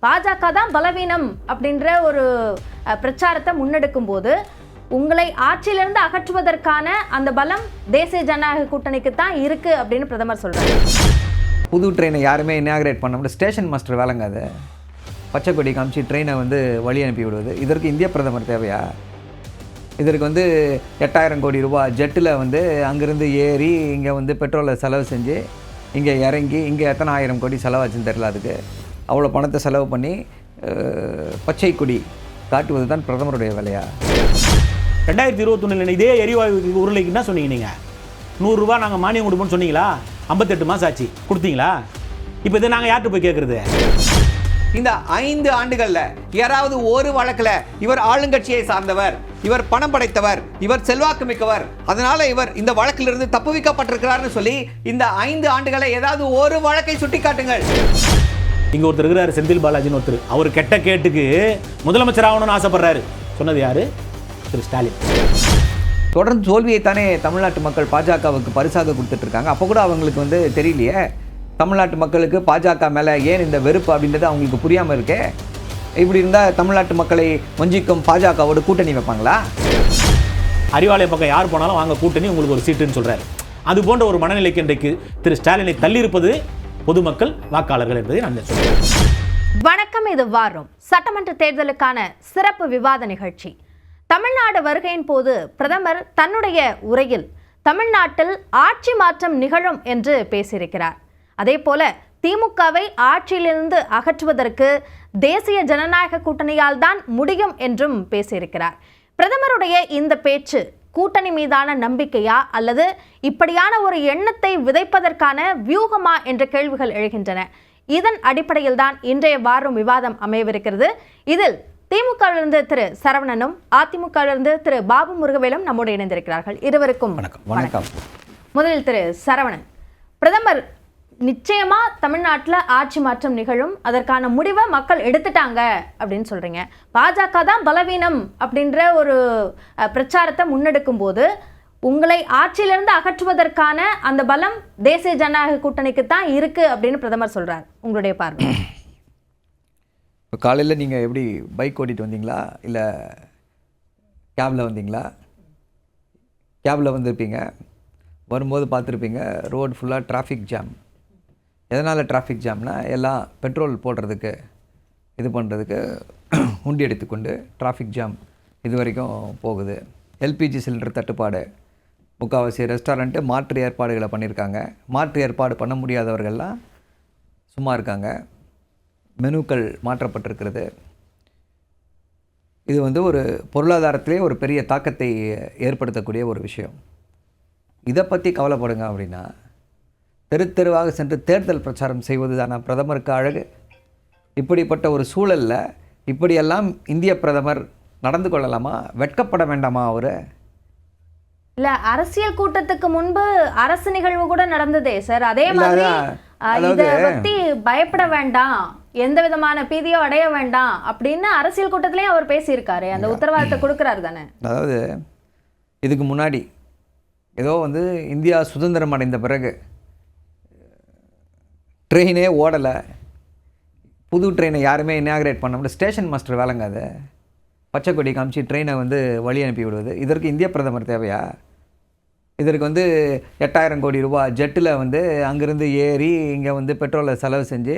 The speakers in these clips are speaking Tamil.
பாஜக தான் பலவீனம் அப்படின்ற ஒரு பிரச்சாரத்தை முன்னெடுக்கும் போது உங்களை ஆட்சியிலிருந்து அகற்றுவதற்கான அந்த பலம் தேசிய ஜனநாயக கூட்டணிக்கு தான் இருக்கு அப்படின்னு பிரதமர் சொல்றாரு. புது ட்ரெயினை யாருமே இனாகிரேட் பண்ண முடியாது. ஸ்டேஷன் மாஸ்டர் வேலைங்க அது. பச்சை கொடி காமிச்சு ட்ரெயினை வழி அனுப்பி விடுவது. இதற்கு இந்திய பிரதமர் தேவையா? இதற்கு 8,000 கோடி ரூபாய் ஜெட்டில் அங்கேருந்து ஏறி இங்கே பெட்ரோலை செலவு செஞ்சு இங்கே இறங்கி இங்கே எத்தனை 1000 கோடி செலவாச்சுன்னு தெரியல. அதுக்கு அவ்வளோ பணத்தை செலவு பண்ணி பச்சை கொடி காட்டுவது தான் பிரதமருடைய வேலையா? 2021 இதே எரிவாயு உருளைக்கு என்ன சொன்னீங்க? நீங்கள் 100 ரூபா நாங்கள் மானியம் கொடுப்போம்னு சொன்னீங்களா? 58 மாதம் ஆச்சு, கொடுத்தீங்களா? இப்போ இதை நாங்கள் யார்கிட்ட போய் கேட்குறது? இந்த 5 ஆண்டுகளில் யாராவது ஒரு வழக்கில் இவர் ஆளுங்கட்சியை சார்ந்தவர், இவர் பணம் படைத்தவர், இவர் செல்வாக்கு மிக்கவர், அதனால இவர் இந்த வழக்கிலிருந்து தப்புவிக்கப்பட்டிருக்கிறார்னு சொல்லி இந்த 5 ஆண்டுகளை ஏதாவது ஒரு வழக்கை சுட்டி காட்டுங்கள். இங்கே ஒருத்தர் இருக்கிறாரு, செந்தில் பாலாஜின்னு ஒருத்தர். அவர் கெட்ட கேட்டுக்கு முதலமைச்சர் ஆகணும்னு ஆசைப்படுறாரு. சொன்னது யாரு? திரு ஸ்டாலின். தொடர்ந்து தோல்வியைத்தானே தமிழ்நாட்டு மக்கள் பாஜகவுக்கு பரிசாக கொடுத்துட்டு இருக்காங்க. அப்போ கூட அவங்களுக்கு தெரியலையே தமிழ்நாட்டு மக்களுக்கு பாஜக மேலே ஏன் இந்த வெறுப்பு அப்படின்றது அவங்களுக்கு புரியாமல் இருக்கே. இப்படி இருந்தால் தமிழ்நாட்டு மக்களை வஞ்சிக்கும் பாஜகவோட கூட்டணி வைப்பாங்களா? அறிவாலய பக்கம் யார் போனாலும் வாங்க கூட்டணி உங்களுக்கு ஒரு சீட்டுன்னு சொல்கிறார். அது போன்ற ஒரு மனநிலைக்கு இன்றைக்கு திரு ஸ்டாலினை தள்ளியிருப்பது பொதுமக்கள், வாக்காளர்கள் என்பதை நான் சொல்கிறேன். வணக்கம், இது வாரம் சட்டமன்ற தேர்தலுக்கான சிறப்பு விவாத நிகழ்ச்சி. தமிழ்நாடு வருகையின் போது பிரதமர் தன்னுடைய உரையில் தமிழ்நாட்டில் ஆட்சி மாற்றம் நிகழும் என்று பேசியிருக்கிறார். அதே போல திமுகவை ஆட்சியிலிருந்து அகற்றுவதற்கு தேசிய ஜனநாயக கூட்டணியால் தான் முடியும் என்றும் பேசியிருக்கிறார். பிரதமருடைய இந்த பேச்சு கூட்டணி மீதான நம்பிக்கையா அல்லது இப்படியான ஒரு எண்ணத்தை விதைப்பதற்கான வியூகமா என்ற கேள்விகள் எழுகின்றன. இதன் அடிப்படையில் தான் இன்றைய வாரம் விவாதம் அமையவிருக்கிறது. இதில் திமுகவிலிருந்து திரு சரவணனும் அதிமுகவிலிருந்து திரு பாபு முருகவேலும் நம்மோடு இணைந்திருக்கிறார்கள். இருவருக்கும் வணக்கம். முதலில் திரு சரவணன், பிரதமர் நிச்சயமா தமிழ்நாட்டில் ஆட்சி மாற்றம் நிகழும், அதற்கான முடிவை மக்கள் எடுத்துட்டாங்க அப்படின்னு சொல்றீங்க. பாஜக தான் பலவீனம் அப்படின்ற ஒரு பிரச்சாரத்தை முன்னெடுக்கும் போது உங்களை ஆட்சியிலிருந்து அகற்றுவதற்கான அந்த பலம் தேசிய ஜனநாயக கூட்டணிக்கு தான் இருக்கு அப்படின்னு பிரதமர் சொல்றார். உங்களுடைய பார்வை? இப்போ காலையில் நீங்கள் எப்படி பைக் ஓட்டிட்டு வந்தீங்களா இல்லை கேபில் வந்தீங்களா? கேபில் வந்திருப்பீங்க. வரும்போது பார்த்துருப்பீங்க ரோடு ஃபுல்லாக டிராஃபிக் ஜாம். எதனால் டிராஃபிக் ஜாம்னா எல்லாம் பெட்ரோல் போடுறதுக்கு இது பண்ணுறதுக்கு உண்டி எடுத்துக்கொண்டு டிராஃபிக் ஜாம் இது வரைக்கும் போகுது. எல்பிஜி சிலிண்டர் தட்டுப்பாடு, முக்கால்வாசி ரெஸ்டாரண்ட்டு மாற்று ஏற்பாடுகளை பண்ணியிருக்காங்க. மாற்று ஏற்பாடு பண்ண முடியாதவர்கள்லாம் சும்மா இருக்காங்க. மெனுக்கள் மாற்றப்பட்டிருக்கிறது. இது ஒரு பொருளாதாரத்திலே ஒரு பெரிய தாக்கத்தை ஏற்படுத்தக்கூடிய ஒரு விஷயம். இதை பற்றி கவலைப்படுங்க அப்படின்னா தெருவாக சென்று தேர்தல் பிரச்சாரம் செய்வது தானே பிரதமருக்கு அழகு? இப்படிப்பட்ட ஒரு சூழலில் இப்படியெல்லாம் இந்திய பிரதமர் நடந்து கொள்ளலாமா? வெட்கப்பட வேண்டாமா அவரு? இல்ல, அரசியல் கூட்டத்துக்கு முன்பு அரசு நிகழ்வு கூட நடந்ததே சார். அதே மாதிரி இதை பத்தி பயப்பட வேண்டாம், எந்த விதமான பீதியோ அடைய வேண்டாம் அப்படின்னு அரசியல் கூட்டத்திலேயே அவர் பேசியிருக்காரு. அந்த உத்தரவாதத்தை கொடுக்குறாரு தானே. அதாவது இதுக்கு முன்னாடி ஏதோ இந்தியா சுதந்திரம் அடைந்த பிறகு ட்ரெயினே ஓடலை, புது ட்ரெயினை யாருமே இனாகிரேட் பண்ண முடியாது. ஸ்டேஷன் மாஸ்டர் வேலைங்க அது. பச்சை கொடி காமிச்சு ட்ரெயினை வழி அனுப்பி விடுவது. இதற்கு இந்திய பிரதமர் தேவையா? இதற்கு 8,000 கோடி ரூபாய் ஜெட்டில் அங்கேருந்து ஏறி இங்கே பெட்ரோலை செலவு செஞ்சு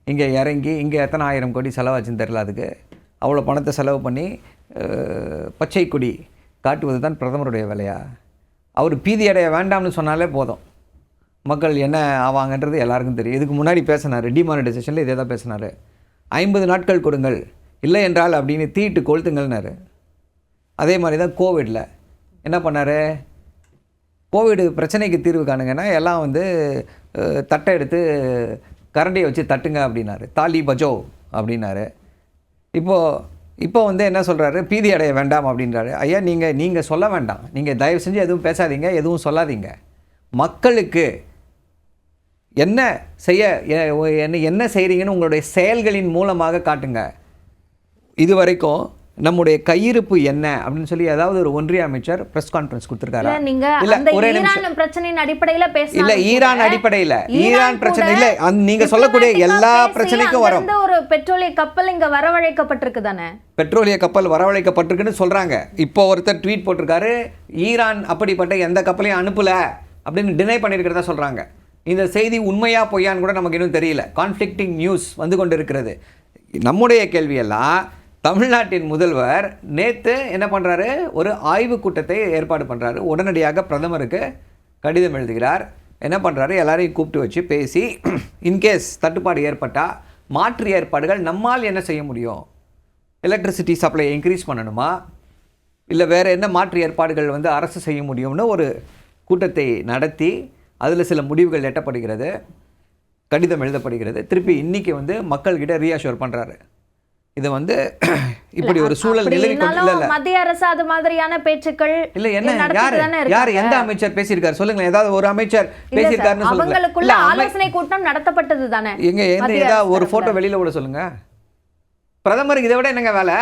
இங்கே இறங்கி இங்கே எத்தனை 1000 கோடி செலவாச்சுன்னு தெரியல. அதுக்கு அவ்வளோ பணத்தை செலவு பண்ணி பச்சை கொடி காட்டுவது தான் பிரதமருடைய வேலையா? அவர் பீதி அடைய வேண்டாம்னு சொன்னாலே போதும், மக்கள் என்ன ஆவாங்கன்றது எல்லாருக்கும் தெரியும். இதுக்கு முன்னாடி பேசினார், டிமானிட்டைசேஷனில் இதே தான் பேசினார். 50 நாட்கள் கொடுங்கள், இல்லை என்றால் அப்படின்னு தீட்டு கொளுத்துங்கள்னாரு. அதே மாதிரி தான் கோவிடில் என்ன பண்ணார்? கோவிடு பிரச்சனைக்கு தீர்வு காணுங்கன்னா எல்லாம் தட்டை எடுத்து கரண்டியை வச்சு தட்டுங்க அப்படின்னாரு. தாலி பஜோ அப்படின்னாரு. இப்போ என்ன சொல்கிறாரு? பீதி அடைய வேண்டாம் அப்படின்றாரு. ஐயா, நீங்கள் சொல்ல வேண்டாம், நீங்கள் தயவு செஞ்சு எதுவும் பேசாதீங்க, எதுவும் சொல்லாதீங்க. மக்களுக்கு என்ன செய்கிறீங்கன்னு உங்களுடைய செயல்களின் மூலமாக காட்டுங்க. இது வரைக்கும் நம்முடைய கையிருப்பு என்ன அப்படின்னு சொல்லி ஏதாவது ஒரு ஒன்றிய அமைச்சர் பிரஸ் கான்ஃபரன்ஸ் கொடுத்திருக்காரா? நீங்க இல்ல அந்த ஒரே ஈரான் நிமிஷம். பிரச்சனையின் அடிப்படையில பேசலாம். இல்ல ஈரான் அடிப்படையில, ஈரான் பிரச்சனை இல்ல, நீங்க சொல்லக்கூடிய எல்லா பிரச்சனைக்கும் வரும். ஒரு பெட்ரோலிய கப்பல் இங்க வரவழைக்கப்பட்டிருக்கு தானே? பெட்ரோலிய கப்பல் வரவழைக்கப்பட்டிருக்குன்னு சொல்றாங்க. இப்போ ஒருத்தர் ட்வீட் போட்டிருக்காரு, ஈரான் அப்படிப்பட்ட எந்த கப்பலையும் அனுப்பல அப்படின்னு டினை பண்ணியிருக்கிறதா சொல்றாங்க. இந்த செய்தி உண்மையா பொய்யான்னு கூட நமக்கு இன்னும் தெரியல. கான்ஃப்ளிக்டிங் நியூஸ் வந்து கொண்டு இருக்கிறது. நம்முடைய கேள்வியெல்லாம், தமிழ்நாட்டின் முதல்வர் நேற்று என்ன பண்ணுறாரு, ஒரு ஆய்வு கூட்டத்தை ஏற்பாடு பண்ணுறாரு. உடனடியாக பிரதமருக்கு கடிதம் எழுதுகிறார். என்ன பண்ணுறாரு, எல்லாரையும் கூப்பிட்டு வச்சு பேசி, இன்கேஸ் தட்டுப்பாடு ஏற்பட்டால் மாற்று ஏற்பாடுகள் நம்மால் என்ன செய்ய முடியும், எலக்ட்ரிசிட்டி சப்ளை இன்க்ரீஸ் பண்ணணுமா, இல்லை வேறு என்ன மாற்று ஏற்பாடுகள் வந்து அரசு செய்ய முடியும்னு ஒரு கூட்டத்தை நடத்தி அதில் சில முடிவுகள் எட்டப்படுகிறது, கடிதம் எழுதப்படுகிறது. திருப்பி இன்றைக்கி வந்து மக்கள்கிட்ட ரீஅஷூர் பண்ணுறாரு. இது வந்து இப்படி ஒரு சூழல் நிலவி கொண்டு மத்திய அரசு அது மாதிரியான பேச்சுக்கள் இல்ல. என்ன யார் எந்த அமைச்சர் பேசியிருக்காரு சொல்லுங்க. ஏதாவது ஒரு அமைச்சர் பேசியிருக்காருன்னு சொல்லுங்க. அவங்களுக்குள்ள ஆலோசனை கூட்டம் நடத்தப்பட்டது தானே? எங்க ஏதாவது ஒரு போட்டோ வெளியில விட சொல்லுங்க. பிரதமருக்கு இதை விட என்னங்க வேலை?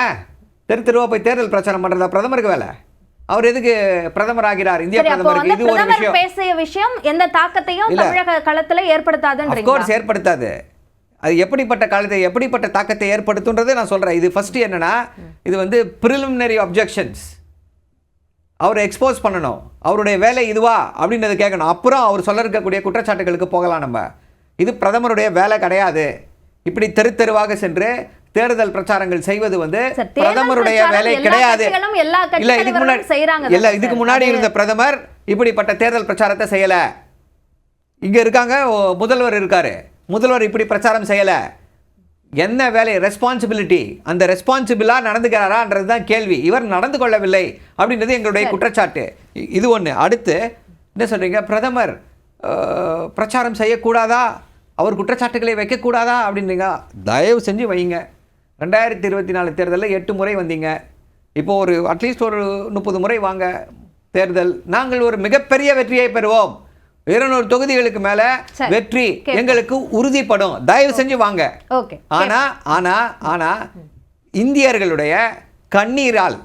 தெருவா போய் தேர்தல் பிரச்சாரம் பண்றதா பிரதமருக்கு வேலை? அவர் எதுக்கு பிரதமர் ஆகிறார்? இந்திய பிரதமருக்கு இது ஒரு விஷயம். பேசிய விஷயம் எந்த தாக்கத்தையும் தமிழக களத்துல ஏற்படுத்தாதுன்றீங்க? ஆஃப் கோர்ஸ் ஏற்படுத்தாது. அது எப்படிப்பட்ட காலத்தை எப்படிப்பட்ட தாக்கத்தை ஏற்படுத்துன்றதை நான் சொல்கிறேன். இது ஃபஸ்ட்டு என்னென்னா, இது வந்து ப்ரிலிமினரி அப்ஜெக்ஷன்ஸ். அவரை எக்ஸ்போஸ் பண்ணணும், அவருடைய வேலை இதுவா அப்படின்றத கேட்கணும். அப்புறம் அவர் சொல்ல இருக்கக்கூடிய குற்றச்சாட்டுகளுக்கு போகலாம். நம்ம இது பிரதமருடைய வேலை கிடையாது. இப்படி தெருவாக சென்று தேர்தல் பிரச்சாரங்கள் செய்வது வந்து பிரதமருடைய வேலை கிடையாது. இல்லை, இதுக்கு முன்னாடி இருந்த பிரதமர் இப்படிப்பட்ட தேர்தல் பிரச்சாரத்தை செய்யலை. இங்கே இருக்காங்க, முதல்வர் இருக்காரு, முதல்வர் இப்படி பிரச்சாரம் செய்யலை. என்ன வேலை, ரெஸ்பான்சிபிலிட்டி, அந்த ரெஸ்பான்சிபிளாக நடந்துக்கிறாரான்றது தான் கேள்வி. இவர் நடந்து கொள்ளவில்லை அப்படின்றது எங்களுடைய குற்றச்சாட்டு. இது ஒன்று. அடுத்து என்ன சொல்கிறீங்க, பிரதமர் பிரச்சாரம் செய்யக்கூடாதா, அவர் குற்றச்சாட்டுகளை வைக்கக்கூடாதா அப்படின்றீங்க. தயவு செஞ்சு வைங்க. 2024 தேர்தலில் 8 முறை வந்தீங்க. இப்போது ஒரு அட்லீஸ்ட் ஒரு 30 முறை வாங்க தேர்தல். நாங்கள் ஒரு மிகப்பெரிய வெற்றியை பெறுவோம். 200 தொகுதிகளுக்கு மேல வெற்றி எங்களுக்கு உறுதிப்படும். தயவு செஞ்சு வாங்க. ஆனா இந்தியர்களுடைய கண்ணீரால்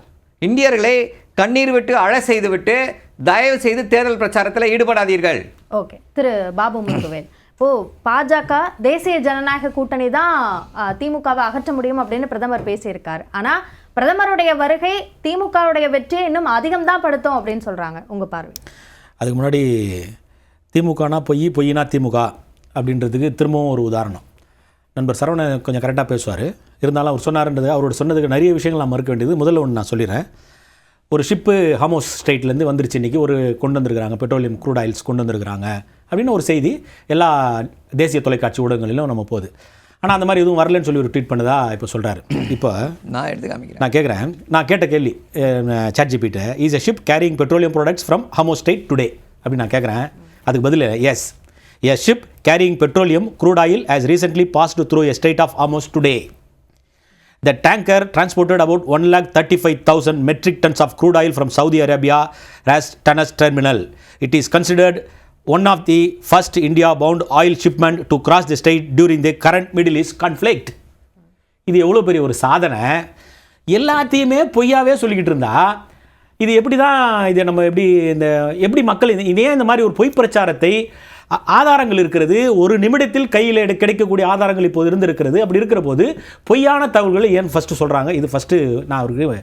இந்தியர்களை கண்ணீர் விட்டு அழ செய்து விட்டு தயவு செய்து தேர்தல் பிரச்சாரத்தில் ஈடுபடாதீர்கள். ஓகே. திரு பாபு முருகவேல், இப்போ பாஜக தேசிய ஜனநாயக கூட்டணி தான் திமுகவை அகற்ற முடியும் அப்படின்னு பிரதமர் பேசியிருக்காரு. ஆனா பிரதமருடைய வருகை திமுகவுடைய வெற்றியை இன்னும் அதிகம் தான் படுத்தும் அப்படின்னு சொல்றாங்க. உங்க பார்வை? அதுக்கு முன்னாடி திமுகனா பொய்னா திமுக அப்படின்றதுக்கு திரும்பவும் ஒரு உதாரணம். நண்பர் சரவணன் கொஞ்சம் கரெக்டாக பேசுவார். இருந்தாலும் அவர் சொன்னார்ன்றது, அவரோட சொன்னதுக்கு நிறைய விஷயங்கள் நான் மறுக்க வேண்டியது. முதல்ல ஒன்று நான் சொல்லிடுறேன். ஒரு ஷிப்பு ஹாமோஸ் ஸ்ட்ரெயிட்லேருந்து வந்துருச்சு. இன்றைக்கி ஒரு கொண்டு வந்திருக்கிறாங்க, பெட்ரோலியம் க்ரூட் ஆயில்ஸ் கொண்டு வந்திருக்கிறாங்க அப்படின்னு ஒரு செய்தி எல்லா தேசிய தொலைக்காட்சி ஊடகங்களிலும் நம்ம போகுது. ஆனால் அந்த மாதிரி எதுவும் வரலன்னு சொல்லி ஒரு ட்வீட் பண்ணதா இப்போ சொல்கிறாரு. இப்போ நான் எடுத்து காமிக்கிறேன். நான் கேட்குறேன், நான் கேட்ட கேள்வி ChatGPT, is a ship carrying petroleum products from Hormuz strait today அப்படின்னு நான் கேட்குறேன். அதுக்கு பதில் yes, a ship carrying petroleum crude oil has recently passed through a strait of Hormuz today. The tanker transported about 135,000 metric tons of crude oil from Saudi Arabia as Tanas terminal. It is considered one of the first India-bound oil shipment to cross the strait during the current Middle East conflict. இது எவ்வளோ பெரிய ஒரு சாதனை. எல்லாத்தையுமே பொய்யாவே சொல்லிக்கிட்டு இருந்தா இது எப்படி தான், இதை நம்ம எப்படி மக்கள் இதே இந்த மாதிரி ஒரு பொய் பிரச்சாரத்தை, ஆதாரங்கள் இருக்கிறது, ஒரு நிமிடத்தில் கையில் கிடைக்கக்கூடிய ஆதாரங்கள் இப்போது இருந்திருக்கிறது. அப்படி இருக்கிற போது பொய்யான தகவல்களை ஏன் ஃபஸ்ட்டு சொல்கிறாங்க? இது ஃபஸ்ட்டு நான் அவருக்கு